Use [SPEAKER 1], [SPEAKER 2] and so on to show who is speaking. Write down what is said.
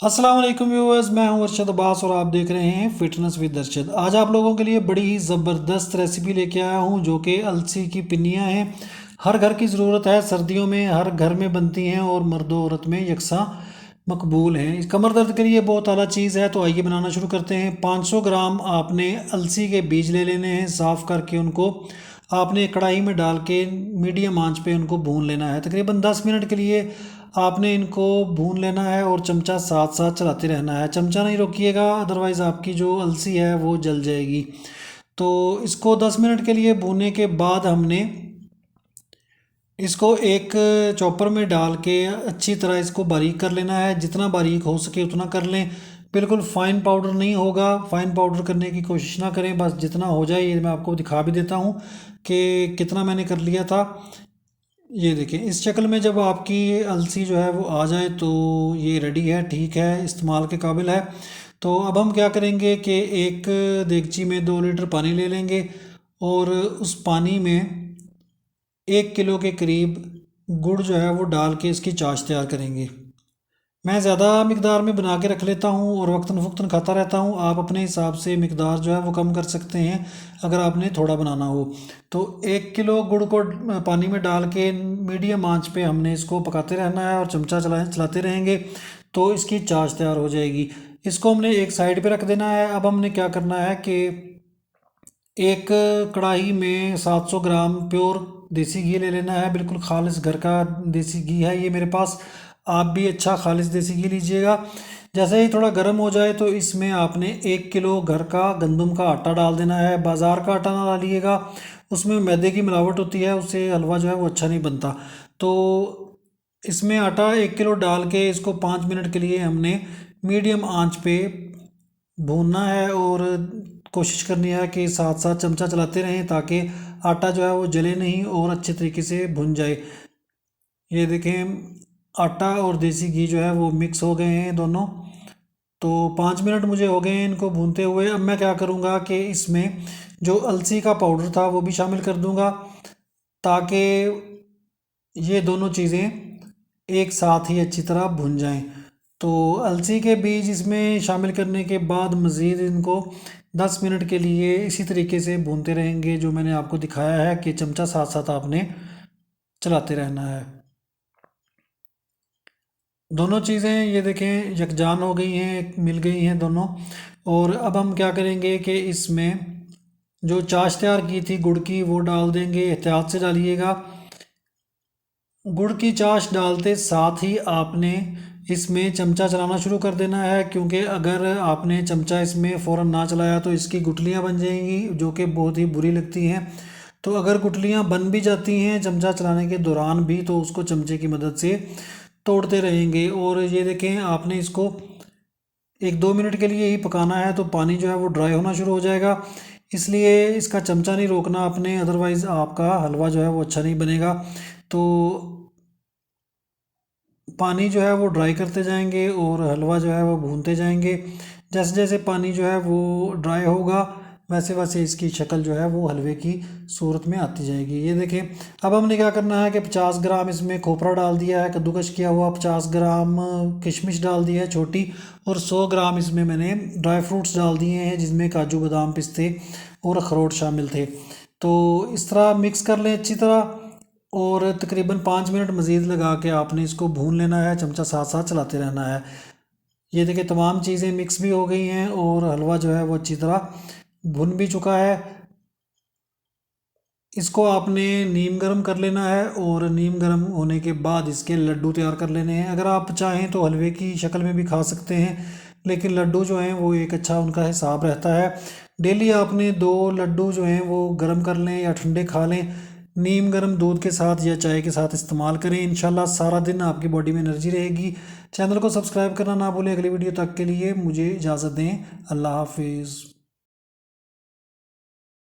[SPEAKER 1] अस्सलाम वालेकुम व्यूअर्स, मैं हूं अरशद अब्बास और आप देख रहे हैं फिटनेस विद अरशद। आज आप लोगों के लिए बड़ी ही ज़बरदस्त रेसिपी लेके आया हूं जो कि अलसी की पिन्नियां हैं। हर घर की ज़रूरत है, सर्दियों में हर घर में बनती हैं और मर्द औरत में यकसा मकबूल हैं। इस कमर दर्द के लिए बहुत आला चीज़ है, तो आइए बनाना शुरू करते हैं। 500 ग्राम आपने अलसी के बीज ले लेने हैं, साफ़ करके उनको आपने कढ़ाई में डाल के मीडियम आंच पे उनको भून लेना है। तकरीबन 10 मिनट के लिए आपने इनको भून लेना है और चमचा साथ साथ चलाते रहना है। चमचा नहीं रोकिएगा, अदरवाइज़ आपकी जो अलसी है वो जल जाएगी। तो इसको 10 मिनट के लिए भूनने के बाद हमने इसको एक चॉपर में डाल के अच्छी तरह इसको बारीक कर लेना है। जितना बारीक हो सके उतना कर लें, बिल्कुल फ़ाइन पाउडर नहीं होगा। फ़ाइन पाउडर करने की कोशिश ना करें, बस जितना हो जाए। ये मैं आपको दिखा भी देता हूँ कि कितना मैंने कर लिया था। ये देखिए, इस शक्ल में जब आपकी अलसी जो है वो आ जाए तो ये रेडी है, ठीक है, इस्तेमाल के काबिल है। तो अब हम क्या करेंगे कि एक देगची में 2 लीटर पानी ले लेंगे और उस पानी में 1 किलो के करीब गुड़ जो है वो डाल के इसकी चाश तैयार करेंगे। मैं ज़्यादा मिकदार में बना के रख लेता हूँ और वक्तन फ़ुक्तन खाता रहता हूँ। आप अपने हिसाब से मिकदार जो है वो कम कर सकते हैं अगर आपने थोड़ा बनाना हो। तो 1 किलो गुड़ को पानी में डाल के मीडियम आंच पे हमने इसको पकाते रहना है और चमचा चलाते रहेंगे तो इसकी चाश तैयार हो जाएगी। इसको हमने एक साइड पे रख देना है। अब हमने क्या करना है कि एक कढ़ाई में 700 ग्राम प्योर देसी घी ले लेना है। बिल्कुल खालिस घर का देसी घी है ये मेरे पास। आप भी अच्छा खालिस देसी घी लीजिएगा। जैसे ही थोड़ा गर्म हो जाए तो इसमें आपने 1 किलो घर का गंदम का आटा डाल देना है। बाज़ार का आटा ना डालिएगा, उसमें मैदे की मिलावट होती है, उससे हलवा जो है वो अच्छा नहीं बनता। तो इसमें आटा 1 किलो डाल के इसको 5 मिनट के लिए हमने मीडियम आंच पे भूनना है और कोशिश करनी है कि साथ साथ चमचा चलाते रहें ताकि आटा जो है वो जले नहीं और अच्छे तरीके से भुन जाए। ये देखें, आटा और देसी घी जो है वो मिक्स हो गए हैं दोनों। तो 5 मिनट मुझे हो गए हैं इनको भूनते हुए। अब मैं क्या करूँगा कि इसमें जो अलसी का पाउडर था वो भी शामिल कर दूँगा ताकि ये दोनों चीज़ें एक साथ ही अच्छी तरह भुन जाएं। तो अलसी के बीज इसमें शामिल करने के बाद मज़ीद इनको 10 मिनट के लिए इसी तरीके से भूनते रहेंगे जो मैंने आपको दिखाया है कि चमचा साथ साथ आपने चलाते रहना है। दोनों चीज़ें ये देखें यकजान हो गई हैं, मिल गई हैं दोनों। और अब हम क्या करेंगे कि इसमें जो चाश तैयार की थी गुड़ की वो डाल देंगे। एहतियात से डालिएगा। गुड़ की चाश डालते साथ ही आपने इसमें चमचा चलाना शुरू कर देना है, क्योंकि अगर आपने चमचा इसमें फ़ौरन ना चलाया तो इसकी गुठलियाँ बन जाएंगी जो कि बहुत ही बुरी लगती हैं। तो अगर गुठलियाँ बन भी जाती हैं चमचा चलाने के दौरान भी तो उसको चमचे की मदद से तोड़ते रहेंगे। और ये देखें, आपने इसको 1-2 मिनट के लिए ही पकाना है तो पानी जो है वो ड्राई होना शुरू हो जाएगा। इसलिए इसका चमचा नहीं रोकना आपने, अदरवाइज़ आपका हलवा जो है वो अच्छा नहीं बनेगा। तो पानी जो है वो ड्राई करते जाएंगे और हलवा जो है वो भूनते जाएंगे। जैसे जैसे पानी जो है वो ड्राई होगा वैसे वैसे इसकी शक्ल जो है वो हलवे की सूरत में आती जाएगी। ये देखें, अब हमने क्या करना है कि 50 ग्राम इसमें खोपरा डाल दिया है कद्दूकश किया हुआ, 50 ग्राम किशमिश डाल दिया है छोटी, और 100 ग्राम इसमें मैंने ड्राई फ्रूट्स डाल दिए हैं जिसमें काजू बादाम पिस्ते और अखरोट शामिल थे। तो इस तरह मिक्स कर लें अच्छी तरह और तकरीबन 5 मिनट मज़ीद लगा के आपने इसको भून लेना है। चमचा साथ साथ चलाते रहना है। ये देखिए, तमाम चीज़ें मिक्स भी हो गई हैं और हलवा जो है वो अच्छी तरह भुन भी चुका है। इसको आपने नीम गर्म कर लेना है और नीम गर्म होने के बाद इसके लड्डू तैयार कर लेने हैं। अगर आप चाहें तो हलवे की शक्ल में भी खा सकते हैं, लेकिन लड्डू जो हैं वो एक अच्छा उनका हिसाब रहता है। डेली आपने 2 लड्डू जो हैं वो गर्म कर लें या ठंडे खा लें। नीम गर्म दूध के साथ या चाय के साथ इस्तेमाल करें। इंशाल्लाह सारा दिन आपकी बॉडी में एनर्जी रहेगी। चैनल को सब्सक्राइब करना ना भूलें। अगली वीडियो तक के लिए मुझे इजाज़त दें। अल्लाह हाफिज़।